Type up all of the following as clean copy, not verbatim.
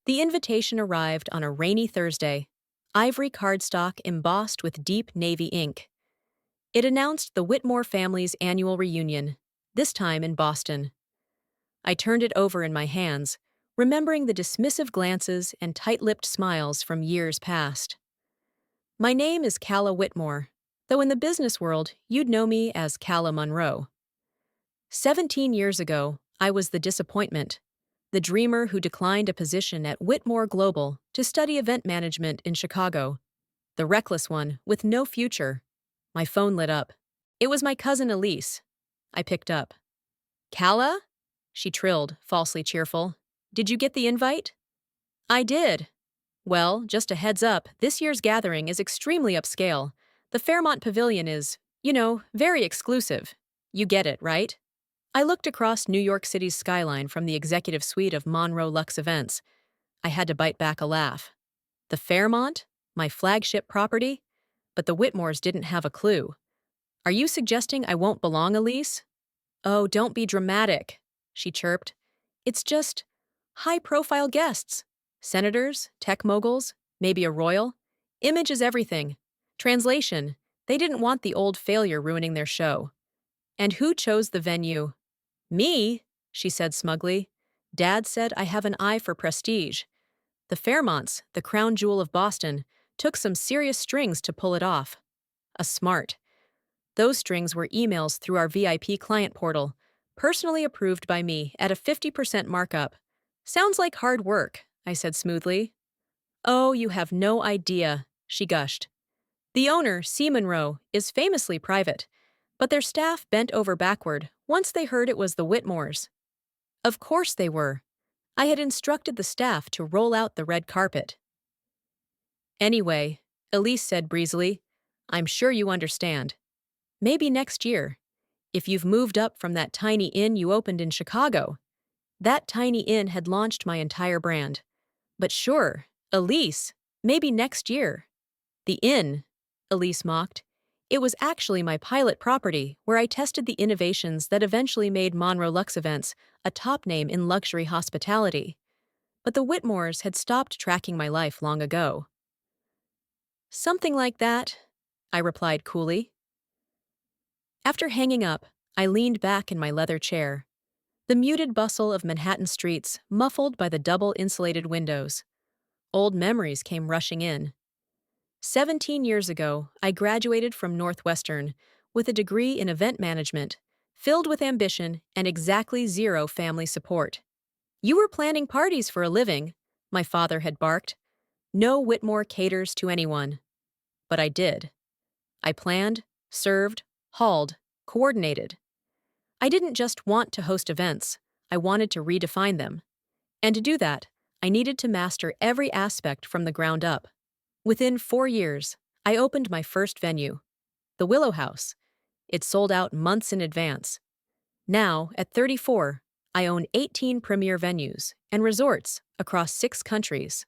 The invitation arrived on a rainy Thursday, ivory cardstock embossed with deep navy ink. It announced the Whitmore family's annual reunion, this time in Boston. I turned it over in my hands, remembering the dismissive glances and tight-lipped smiles from years past. My name is Calla Whitmore, though in the business world you'd know me as Calla Monroe. 17 years ago, I was the disappointment, the dreamer who declined a position at Whitmore Global to study event management in Chicago, the reckless one with no future. My phone lit up. It was my cousin Elise. I picked up. "Calla?" She trilled, falsely cheerful. "Did you get the invite?" "I did." "Well, just a heads up, this year's gathering is extremely upscale. The Fairmont Pavilion is, very exclusive. You get it, right?" I looked across New York City's skyline from the executive suite of Monroe Luxe Events. I had to bite back a laugh. The Fairmont? My flagship property? But the Whitmores didn't have a clue. "Are you suggesting I won't belong, Elise?" "Oh, don't be dramatic," she chirped. "It's just high-profile guests. Senators, tech moguls, maybe a royal. Image is everything. Translation, they didn't want the old failure ruining their show." "And who chose the venue?" "Me," she said smugly. "Dad said I have an eye for prestige. The Fairmonts, the crown jewel of Boston, took some serious strings to pull it off. A smart. Those strings were emails through our VIP client portal, personally approved by me at a 50% markup. Sounds like hard work," I said smoothly. "Oh, you have no idea," she gushed. "The owner, C. Monroe, is famously private, but their staff bent over backward once they heard it was the Whitmores. Of course they were. I had instructed the staff to roll out the red carpet. "Anyway," Elise said breezily, "I'm sure you understand. Maybe next year, if you've moved up from that tiny inn you opened in Chicago." That tiny inn had launched my entire brand. "But sure, Elise, maybe next year." "The inn," Elise mocked. "It was actually my pilot property where I tested the innovations that eventually made Monroe Luxe Events a top name in luxury hospitality. But the Whitmores had stopped tracking my life long ago." "Something like that," I replied coolly. After hanging up, I leaned back in my leather chair. The muted bustle of Manhattan streets muffled by the double-insulated windows. Old memories came rushing in. 17 years ago, I graduated from Northwestern with a degree in event management, filled with ambition and exactly zero family support. "You were planning parties for a living," my father had barked. "No Whitmore caters to anyone." But I did. I planned, served, hauled, coordinated. I didn't just want to host events, I wanted to redefine them. And to do that, I needed to master every aspect from the ground up. Within 4 years, I opened my first venue, the Willow House. It sold out months in advance. Now, at 34, I own 18 premier venues and resorts across 6 countries.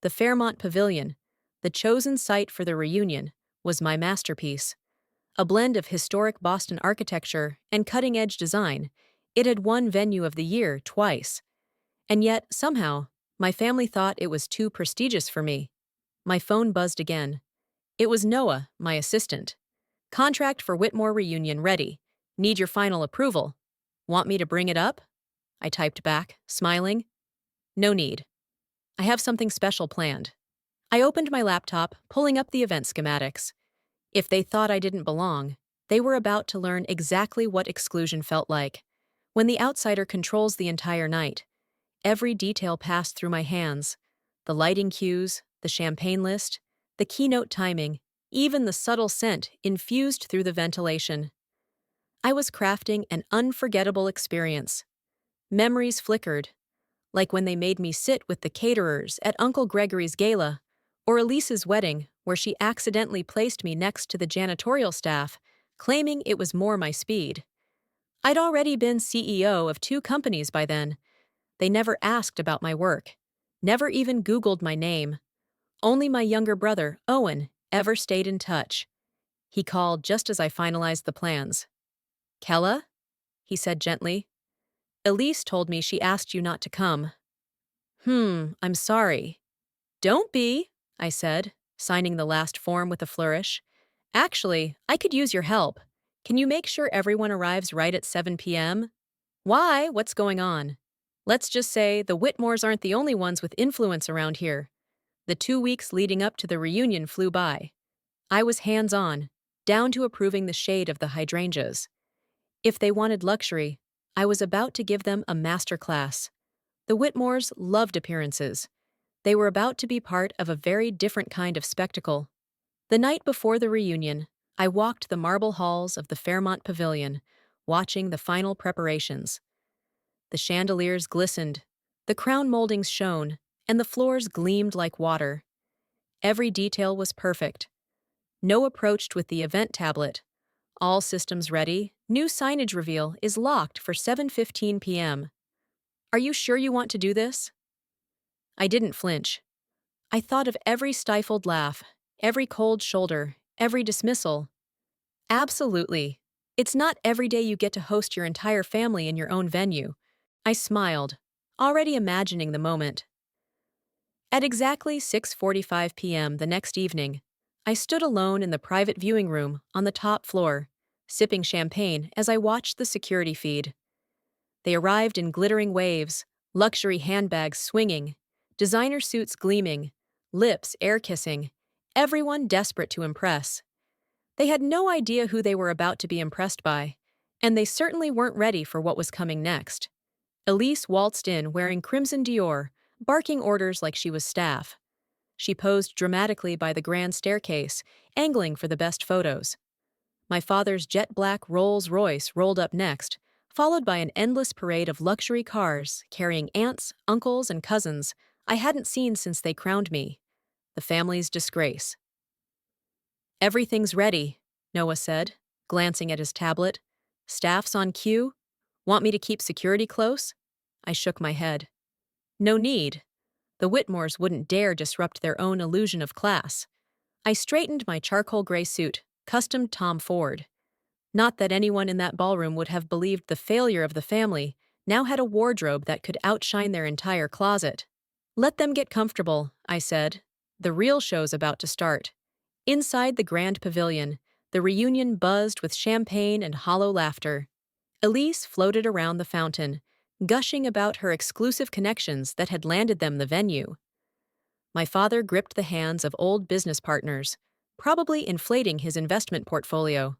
The Fairmont Pavilion, the chosen site for the reunion, was my masterpiece. A blend of historic Boston architecture and cutting-edge design, it had won Venue of the Year twice. And yet, somehow, my family thought it was too prestigious for me. My phone buzzed again. It was Noah, my assistant. "Contract for Whitmore reunion ready. Need your final approval. Want me to bring it up?" I typed back, smiling. "No need. I have something special planned." I opened my laptop, pulling up the event schematics. If they thought I didn't belong, they were about to learn exactly what exclusion felt like. When the outsider controls the entire night, every detail passed through my hands. The lighting cues, the champagne list, the keynote timing, even the subtle scent infused through the ventilation. I was crafting an unforgettable experience. Memories flickered, like when they made me sit with the caterers at Uncle Gregory's gala, or Elise's wedding, where she accidentally placed me next to the janitorial staff, claiming it was more my speed. I'd already been CEO of 2 companies by then. They never asked about my work, never even Googled my name. Only my younger brother, Owen, ever stayed in touch. He called just as I finalized the plans. "Calla?" he said gently. "Elise told me she asked you not to come." I'm sorry. Don't be, I said, signing the last form with a flourish. Actually, I could use your help. Can you make sure everyone arrives right at 7 p.m.? Why? What's going on? Let's just say the Whitmores aren't the only ones with influence around here. The 2 weeks leading up to the reunion flew by. I was hands-on, down to approving the shade of the hydrangeas. If they wanted luxury, I was about to give them a masterclass. The Whitmores loved appearances. They were about to be part of a very different kind of spectacle. The night before the reunion, I walked the marble halls of the Fairmont Pavilion, watching the final preparations. The chandeliers glistened, the crown moldings shone, and the floors gleamed like water. Every detail was perfect. No approached with the event tablet. All systems ready. New signage reveal is locked for 7:15 p.m. Are you sure you want to do this? I didn't flinch. I thought of every stifled laugh, every cold shoulder, every dismissal. Absolutely. It's not every day you get to host your entire family in your own venue. I smiled, already imagining the moment. At exactly 6:45 p.m. the next evening, I stood alone in the private viewing room on the top floor, sipping champagne as I watched the security feed. They arrived in glittering waves, luxury handbags swinging, designer suits gleaming, lips air-kissing, everyone desperate to impress. They had no idea who they were about to be impressed by, and they certainly weren't ready for what was coming next. Elise waltzed in wearing crimson Dior, barking orders like she was staff. She posed dramatically by the grand staircase, angling for the best photos. My father's jet-black Rolls-Royce rolled up next, followed by an endless parade of luxury cars carrying aunts, uncles, and cousins I hadn't seen since they crowned me. The family's disgrace. Everything's ready, Noah said, glancing at his tablet. Staff's on cue? Want me to keep security close? I shook my head. No need. The Whitmores wouldn't dare disrupt their own illusion of class. I straightened my charcoal gray suit, custom Tom Ford. Not that anyone in that ballroom would have believed the failure of the family now had a wardrobe that could outshine their entire closet. Let them get comfortable, I said. The real show's about to start. Inside the grand pavilion, the reunion buzzed with champagne and hollow laughter. Elise floated around the fountain, gushing about her exclusive connections that had landed them the venue. My father gripped the hands of old business partners, probably inflating his investment portfolio.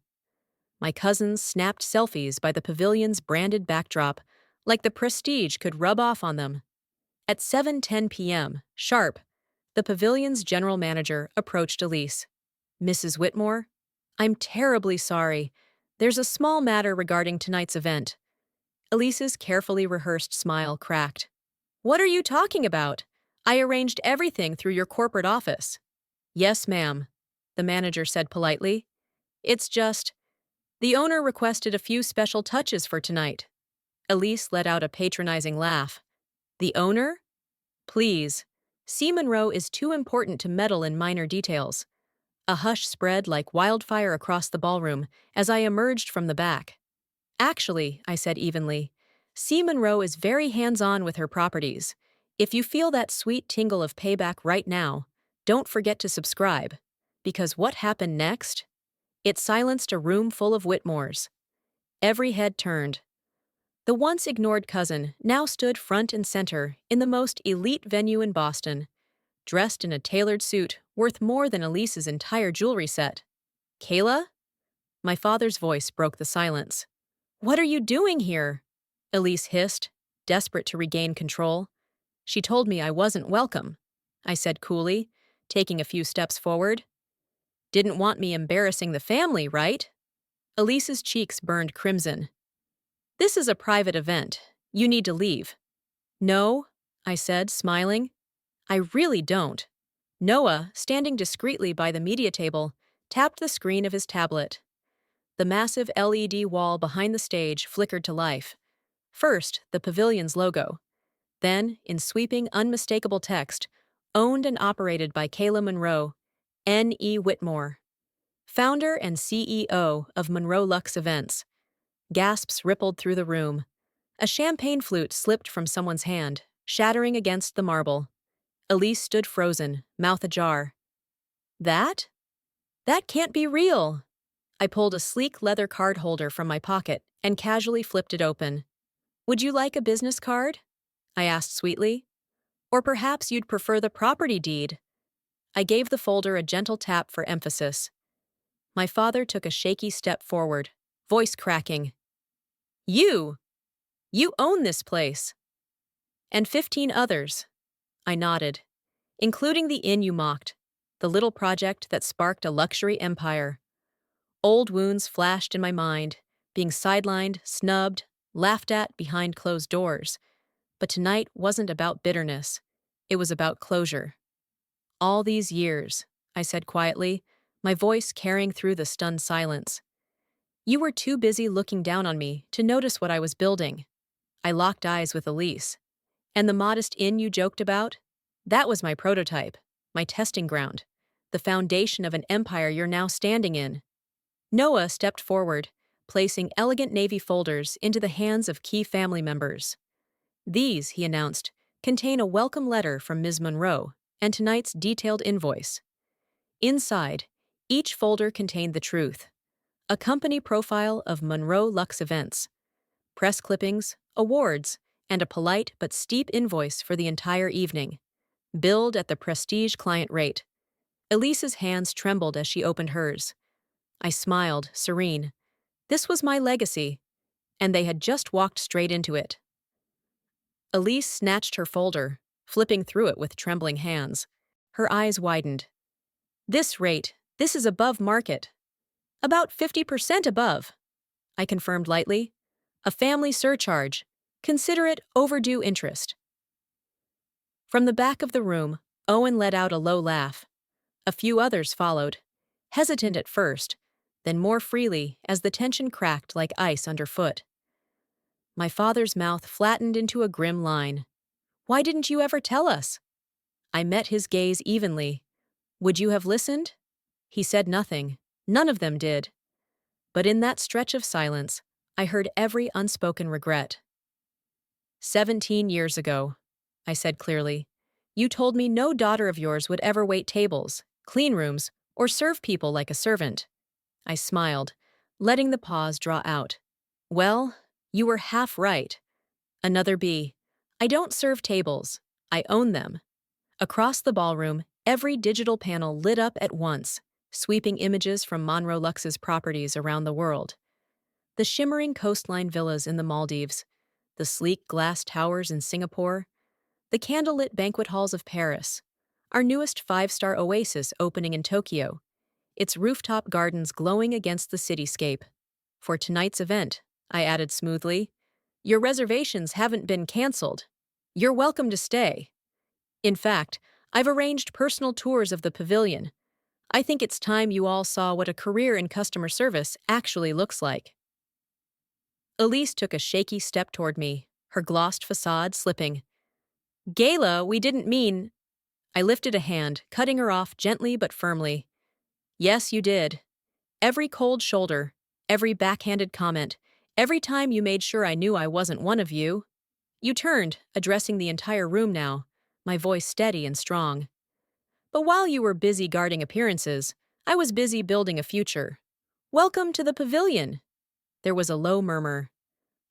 My cousins snapped selfies by the pavilion's branded backdrop, like the prestige could rub off on them. At 7:10 p.m., sharp, the pavilion's general manager approached Elise. Mrs. Whitmore, I'm terribly sorry. There's a small matter regarding tonight's event. Elise's carefully rehearsed smile cracked. What are you talking about? I arranged everything through your corporate office. Yes, ma'am, the manager said politely. It's just, the owner requested a few special touches for tonight. Elise let out a patronizing laugh. The owner? Please. C. Monroe is too important to meddle in minor details. A hush spread like wildfire across the ballroom as I emerged from the back. Actually, I said evenly, C. Monroe is very hands-on with her properties. If you feel that sweet tingle of payback right now, don't forget to subscribe. Because what happened next? It silenced a room full of Whitmores. Every head turned. The once ignored cousin now stood front and center in the most elite venue in Boston, dressed in a tailored suit worth more than Elise's entire jewelry set. Calla? My father's voice broke the silence. What are you doing here? Elise hissed, desperate to regain control. She told me I wasn't welcome, I said coolly, taking a few steps forward. Didn't want me embarrassing the family, right? Elise's cheeks burned crimson. This is a private event. You need to leave. No, I said, smiling. I really don't. Noah, standing discreetly by the media table, tapped the screen of his tablet. The massive LED wall behind the stage flickered to life. First, the pavilion's logo. Then, in sweeping, unmistakable text, owned and operated by Calla Monroe, N.E. Whitmore, founder and CEO of Monroe Luxe Events. Gasps rippled through the room. A champagne flute slipped from someone's hand, shattering against the marble. Elise stood frozen, mouth ajar. That? That can't be real. I pulled a sleek leather card holder from my pocket and casually flipped it open. Would you like a business card? I asked sweetly. Or perhaps you'd prefer the property deed? I gave the folder a gentle tap for emphasis. My father took a shaky step forward, voice cracking. You! You own this place! And 15 others. I nodded. Including the inn you mocked, the little project that sparked a luxury empire. Old wounds flashed in my mind, being sidelined, snubbed, laughed at behind closed doors. But tonight wasn't about bitterness. It was about closure. All these years, I said quietly, my voice carrying through the stunned silence. You were too busy looking down on me to notice what I was building. I locked eyes with Elise. And the modest inn you joked about? That was my prototype, my testing ground, the foundation of an empire you're now standing in. Noah stepped forward, placing elegant navy folders into the hands of key family members. These, he announced, contain a welcome letter from Ms. Monroe and tonight's detailed invoice. Inside, each folder contained the truth. A company profile of Monroe Luxe Events, press clippings, awards, and a polite but steep invoice for the entire evening. Billed at the prestige client rate. Elise's hands trembled as she opened hers. I smiled, serene. This was my legacy, and they had just walked straight into it. Elise snatched her folder, flipping through it with trembling hands. Her eyes widened. This rate, this is above market. About 50% above, I confirmed lightly. A family surcharge. Consider it overdue interest. From the back of the room, Owen let out a low laugh. A few others followed, hesitant at first, then more freely as the tension cracked like ice underfoot. My father's mouth flattened into a grim line. Why didn't you ever tell us? I met his gaze evenly. Would you have listened? He said nothing. None of them did. But in that stretch of silence, I heard every unspoken regret. 17 years ago, I said clearly, you told me no daughter of yours would ever wait tables, clean rooms, or serve people like a servant. I smiled, letting the pause draw out. Well, you were half right. Another B. I don't serve tables. I own them. Across the ballroom, every digital panel lit up at once, sweeping images from Monroe Luxe's properties around the world. The shimmering coastline villas in the Maldives, the sleek glass towers in Singapore, the candlelit banquet halls of Paris, our newest five-star oasis opening in Tokyo, its rooftop gardens glowing against the cityscape. For tonight's event, I added smoothly, your reservations haven't been canceled. You're welcome to stay. In fact, I've arranged personal tours of the pavilion. I think it's time you all saw what a career in customer service actually looks like. Elise took a shaky step toward me, her glossed facade slipping. Gala, we didn't mean... I lifted a hand, cutting her off gently but firmly. Yes, you did. Every cold shoulder, every backhanded comment, every time you made sure I knew I wasn't one of you. You turned, addressing the entire room now, my voice steady and strong. But while you were busy guarding appearances, I was busy building a future. Welcome to the pavilion. There was a low murmur.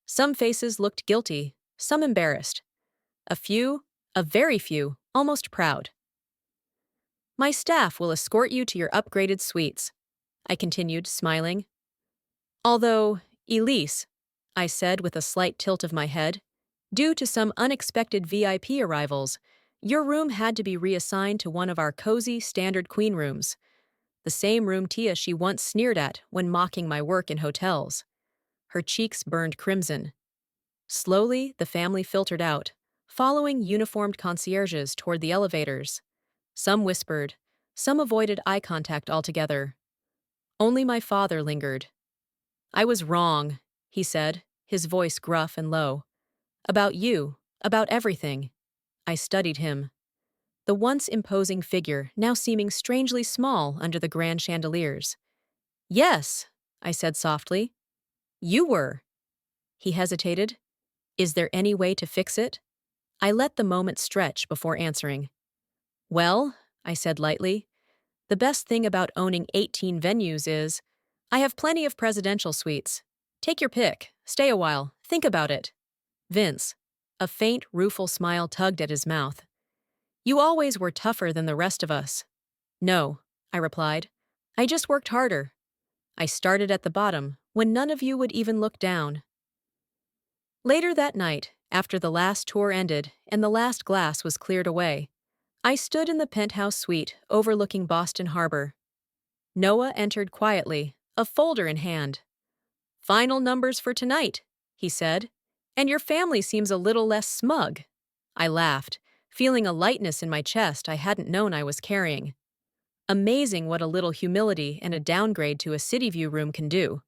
Some faces looked guilty, some embarrassed. A few, a very few, almost proud. My staff will escort you to your upgraded suites, I continued, smiling. Although, Elise, I said with a slight tilt of my head, due to some unexpected VIP arrivals, your room had to be reassigned to one of our cozy, standard queen rooms, the same room Tia she once sneered at when mocking my work in hotels. Her cheeks burned crimson. Slowly, the family filtered out, following uniformed concierges toward the elevators. Some whispered, some avoided eye contact altogether. Only my father lingered. I was wrong, he said, his voice gruff and low. About you, about everything. I studied him. The once imposing figure now seeming strangely small under the grand chandeliers. Yes, I said softly. You were. He hesitated. Is there any way to fix it? I let the moment stretch before answering. Well, I said lightly, the best thing about owning 18 venues is I have plenty of presidential suites. Take your pick, stay a while, think about it. Vince, a faint, rueful smile tugged at his mouth. You always were tougher than the rest of us. No, I replied. I just worked harder. I started at the bottom, when none of you would even look down. Later that night, after the last tour ended and the last glass was cleared away, I stood in the penthouse suite overlooking Boston Harbor. Noah entered quietly, a folder in hand. Final numbers for tonight, he said, and your family seems a little less smug. I laughed, feeling a lightness in my chest I hadn't known I was carrying. Amazing what a little humility and a downgrade to a city view room can do,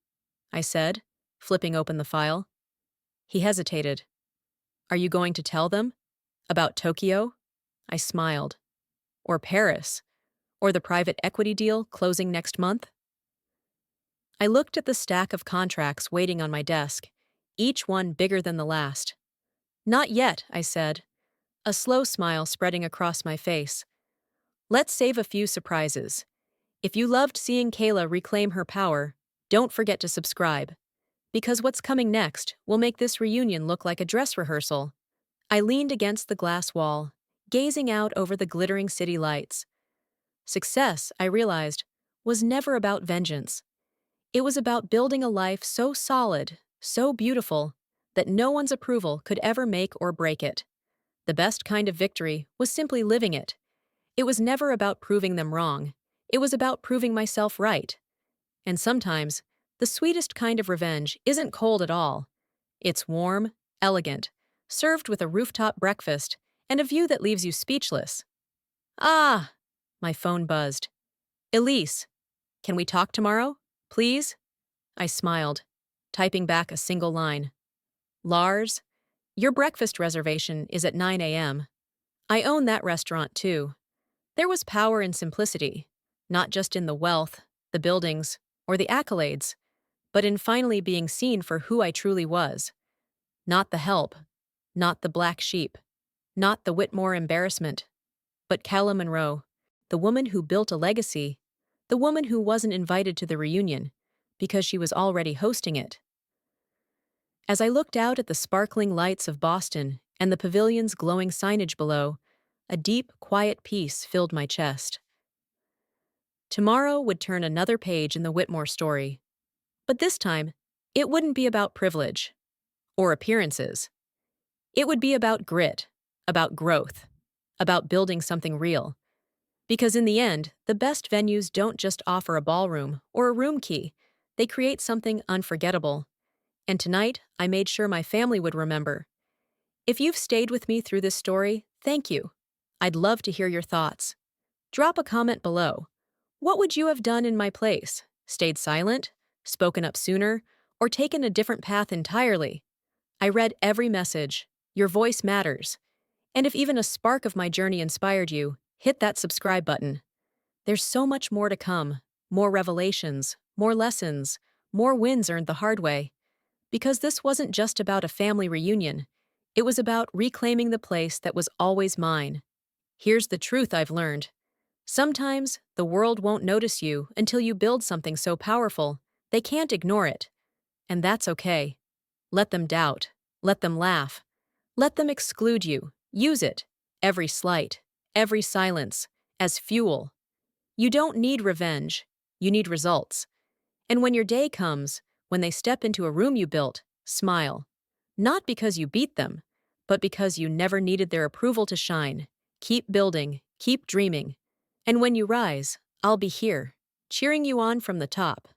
I said, flipping open the file. He hesitated. Are you going to tell them? About Tokyo? I smiled. Or Paris? Or the private equity deal closing next month? I looked at the stack of contracts waiting on my desk, each one bigger than the last. Not yet, I said, a slow smile spreading across my face. Let's save a few surprises. If you loved seeing Calla reclaim her power, don't forget to subscribe. Because what's coming next will make this reunion look like a dress rehearsal. I leaned against the glass wall, gazing out over the glittering city lights. Success, I realized, was never about vengeance. It was about building a life so solid, so beautiful, that no one's approval could ever make or break it. The best kind of victory was simply living it. It was never about proving them wrong. It was about proving myself right. And sometimes, the sweetest kind of revenge isn't cold at all. It's warm, elegant, served with a rooftop breakfast and a view that leaves you speechless. Ah! My phone buzzed. Elise, can we talk tomorrow, please? I smiled, typing back a single line. Lars, your breakfast reservation is at 9 a.m. I own that restaurant, too. There was power in simplicity, not just in the wealth, the buildings, or the accolades, but in finally being seen for who I truly was. Not the help, not the black sheep, not the Whitmore embarrassment, but Calla Monroe, the woman who built a legacy, the woman who wasn't invited to the reunion because she was already hosting it. As I looked out at the sparkling lights of Boston and the pavilion's glowing signage below, a deep, quiet peace filled my chest. Tomorrow would turn another page in the Whitmore story. But this time, it wouldn't be about privilege or appearances. It would be about grit, about growth, about building something real. Because in the end, the best venues don't just offer a ballroom or a room key. They create something unforgettable. And tonight, I made sure my family would remember. If you've stayed with me through this story, thank you. I'd love to hear your thoughts. Drop a comment below. What would you have done in my place? Stayed silent? Spoken up sooner? Or taken a different path entirely? I read every message. Your voice matters. And if even a spark of my journey inspired you, hit that subscribe button. There's so much more to come. More revelations, more lessons, more wins earned the hard way. Because this wasn't just about a family reunion. It was about reclaiming the place that was always mine. Here's the truth I've learned. Sometimes, the world won't notice you until you build something so powerful, they can't ignore it. And that's okay. Let them doubt. Let them laugh. Let them exclude you. Use it, every slight, every silence, as fuel. You don't need revenge. You need results. And when your day comes, when they step into a room you built, smile. Not because you beat them, but because you never needed their approval to shine. Keep building, keep dreaming. And when you rise, I'll be here, cheering you on from the top.